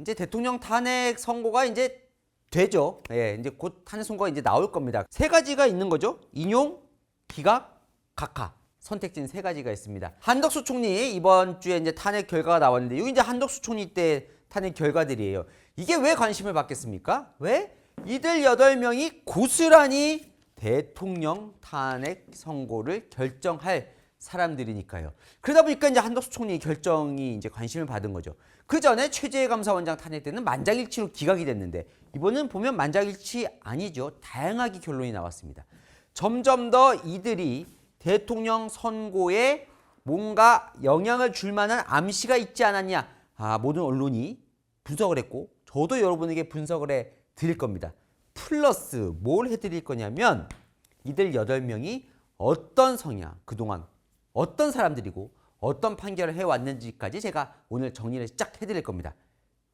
이제 대통령 탄핵 선고가 이제 되죠. 예, 이제 곧 탄핵 선고가 이제 나올 겁니다. 세 가지가 있는 거죠. 인용, 기각, 각하. 선택지는 세 가지가 있습니다. 한덕수 총리 이번 주에 이제 탄핵 결과가 나왔는데 이거 이제 한덕수 총리 때 탄핵 결과들이에요. 이게 왜 관심을 받겠습니까? 왜? 이들 8명이 고스란히 대통령 탄핵 선고를 결정할 사람들이니까요. 그러다 보니까 이제 한덕수 총리 결정이 이제 관심을 받은 거죠. 그 전에 최재해 감사원장 탄핵 때는 만장일치로 기각이 됐는데 이번은 보면 만장일치 아니죠. 다양하게 결론이 나왔습니다. 점점 더 이들이 대통령 선고에 뭔가 영향을 줄 만한 암시가 있지 않았냐. 모든 언론이 분석을 했고 저도 여러분에게 분석을 해 드릴 겁니다. 플러스 뭘 해드릴 거냐면 이들 8명이 어떤 성향, 그동안 어떤 사람들이고 어떤 판결을 해왔는지까지 제가 오늘 정리를 쫙 해드릴 겁니다.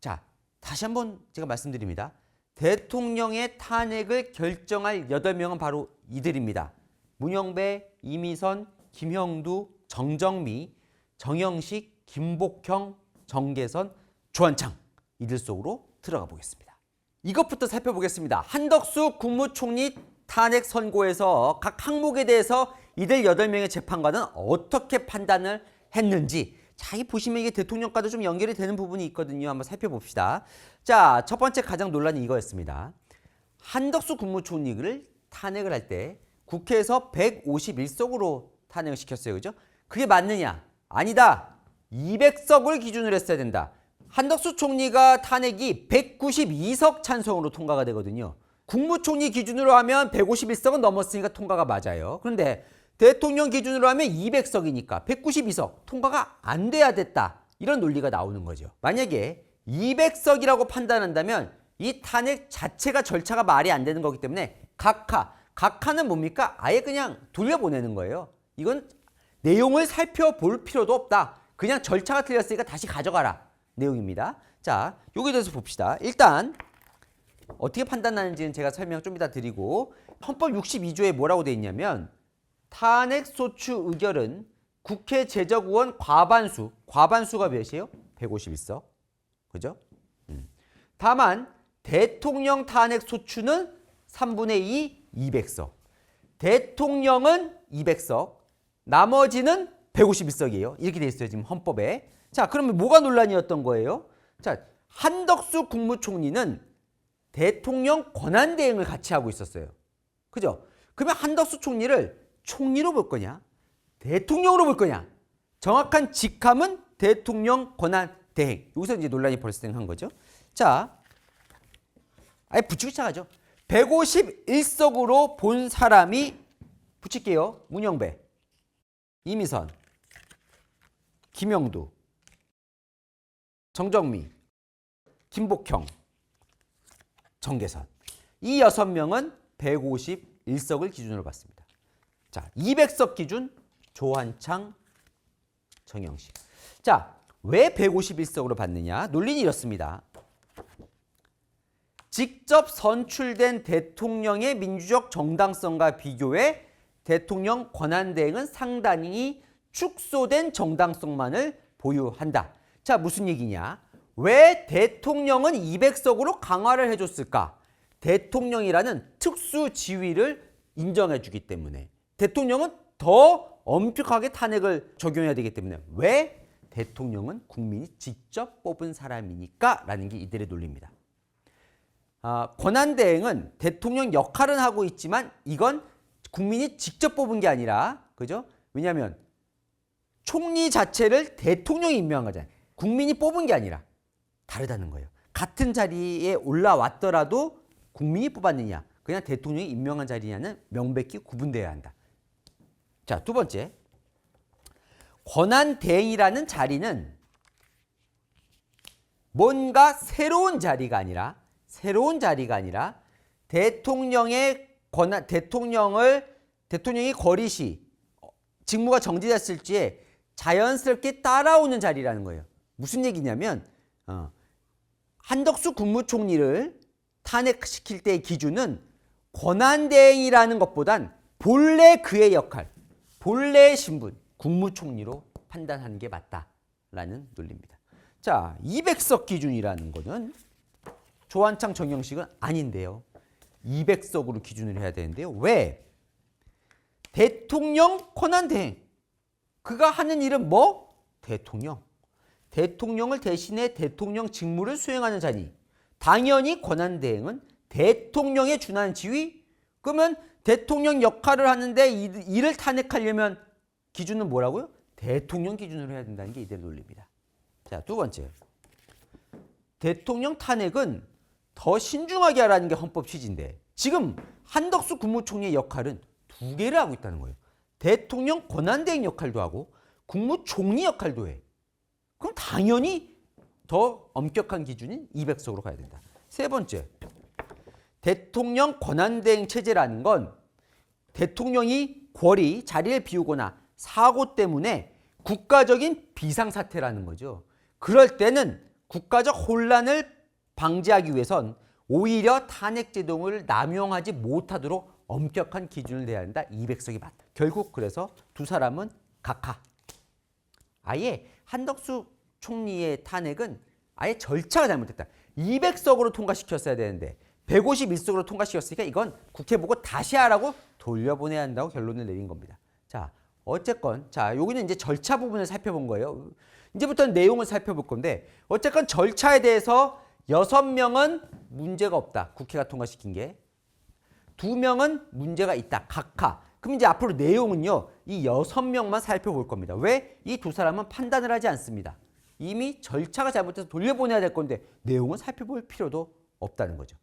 자, 다시 한번 제가 말씀드립니다. 대통령의 탄핵을 결정할 8명은 바로 이들입니다. 문영배, 이미선, 김형두, 정정미, 정영식, 김복형, 정계선, 조한창 이들 속으로 들어가 보겠습니다. 이것부터 살펴보겠습니다. 한덕수 국무총리 탄핵 선고에서 각 항목에 대해서 이들 8명의 재판관은 어떻게 판단을 했는지 자, 이 보시면 이게 대통령과도 좀 연결이 되는 부분이 있거든요. 한번 살펴봅시다. 자, 첫 번째 가장 논란이 이거였습니다. 한덕수 국무총리를 탄핵을 할 때 국회에서 151석으로 탄핵을 시켰어요. 그죠? 그게 맞느냐? 아니다. 200석을 기준으로 했어야 된다. 한덕수 총리가 탄핵이 192석 찬성으로 통과가 되거든요. 국무총리 기준으로 하면 151석은 넘었으니까 통과가 맞아요. 그런데 대통령 기준으로 하면 200석이니까 192석 통과가 안 돼야 됐다. 이런 논리가 나오는 거죠. 만약에 200석이라고 판단한다면 이 탄핵 자체가 절차가 말이 안 되는 거기 때문에 각하는 뭡니까? 아예 그냥 돌려보내는 거예요. 이건 내용을 살펴볼 필요도 없다. 그냥 절차가 틀렸으니까 다시 가져가라. 내용입니다. 자, 여기에 대해서 봅시다. 일단 어떻게 판단하는지는 제가 설명 좀 이따 드리고 헌법 62조에 뭐라고 돼 있냐면 탄핵소추 의결은 국회 제적의원 과반수가 몇이에요? 151석. 그죠? 다만 대통령 탄핵소추는 3분의 2, 200석. 대통령은 200석. 나머지는 151석이에요. 이렇게 돼 있어요. 지금 헌법에. 자, 그러면 뭐가 논란이었던 거예요? 자, 한덕수 국무총리는 대통령 권한대행을 같이 하고 있었어요. 그죠? 그러면 한덕수 총리를 총리로 볼 거냐? 대통령으로 볼 거냐? 정확한 직함은 대통령 권한대행. 여기서 이제 논란이 발생한 거죠. 자, 아예 붙이기 시작하죠. 151석으로 본 사람이 붙일게요. 문영배, 이미선, 김영두, 정정미, 김복형, 정계선. 이 6명은 151석을 기준으로 봤습니다. 자, 200석 기준 조한창, 정영식. 자, 왜 151석으로 봤느냐? 논리는 이렇습니다. 직접 선출된 대통령의 민주적 정당성과 비교해 대통령 권한대행은 상당히 축소된 정당성만을 보유한다. 자, 무슨 얘기냐? 왜 대통령은 200석으로 강화를 해줬을까? 대통령이라는 특수 지위를 인정해주기 때문에. 대통령은 더 엄격하게 탄핵을 적용해야 되기 때문에. 왜? 대통령은 국민이 직접 뽑은 사람이니까 라는 게 이들의 논리입니다. 권한대행은 대통령 역할은 하고 있지만 이건 국민이 직접 뽑은 게 아니라, 그죠? 왜냐하면 총리 자체를 대통령이 임명한 거잖아요. 국민이 뽑은 게 아니라 다르다는 거예요. 같은 자리에 올라왔더라도 국민이 뽑았느냐, 그냥 대통령이 임명한 자리냐는 명백히 구분되어야 한다. 자, 두 번째. 권한대행이라는 자리는 뭔가 새로운 자리가 아니라 대통령의 대통령이 거리 시 직무가 정지됐을 지에 자연스럽게 따라오는 자리라는 거예요. 무슨 얘기냐면 한덕수 국무총리를 탄핵시킬 때의 기준은 권한대행이라는 것보단 본래 그의 역할, 본래의 신분, 국무총리로 판단하는 게 맞다라는 논리입니다. 자, 자, 200석 기준이라는 거는 조한창 정영식은 아닌데요. 200석으로 기준을 해야 되는데요. 왜? 대통령 권한대행. 그가 하는 일은 뭐? 대통령. 대통령을 대신해 대통령 직무를 수행하는 자니 당연히 권한대행은 대통령에 준하는 지위? 그러면 대통령 역할을 하는데 이를 탄핵하려면 기준은 뭐라고요? 대통령 기준으로 해야 된다는 게 이들의 논리입니다. 자, 두 번째. 대통령 탄핵은 더 신중하게 하라는 게 헌법 취지인데 지금 한덕수 국무총리의 역할은 두 개를 하고 있다는 거예요. 대통령 권한대행 역할도 하고 국무총리 역할도 해. 그럼 당연히 더 엄격한 기준인 200석으로 가야 된다. 세 번째. 대통령 권한대행 체제라는 건 대통령이 권리, 자리를 비우거나 사고 때문에 국가적인 비상사태라는 거죠. 그럴 때는 국가적 혼란을 방지하기 위해선 오히려 탄핵 제도를 남용하지 못하도록 엄격한 기준을 내야 한다. 200석이 맞다. 결국 그래서 두 사람은 각하. 아예 한덕수 총리의 탄핵은 아예 절차가 잘못됐다. 200석으로 통과시켰어야 되는데 151석으로 통과시켰으니까 이건 국회 보고 다시 하라고 돌려보내야 한다고 결론을 내린 겁니다. 자, 어쨌건 자, 여기는 이제 절차 부분을 살펴본 거예요. 이제부터는 내용을 살펴볼 건데 어쨌건 절차에 대해서 6명은 문제가 없다. 국회가 통과시킨 게. 2명은 문제가 있다. 각하. 그럼 이제 앞으로 내용은요. 이 6명만 살펴볼 겁니다. 왜? 이 두 사람은 판단을 하지 않습니다. 이미 절차가 잘못돼서 돌려보내야 될 건데 내용은 살펴볼 필요도 없다는 거죠.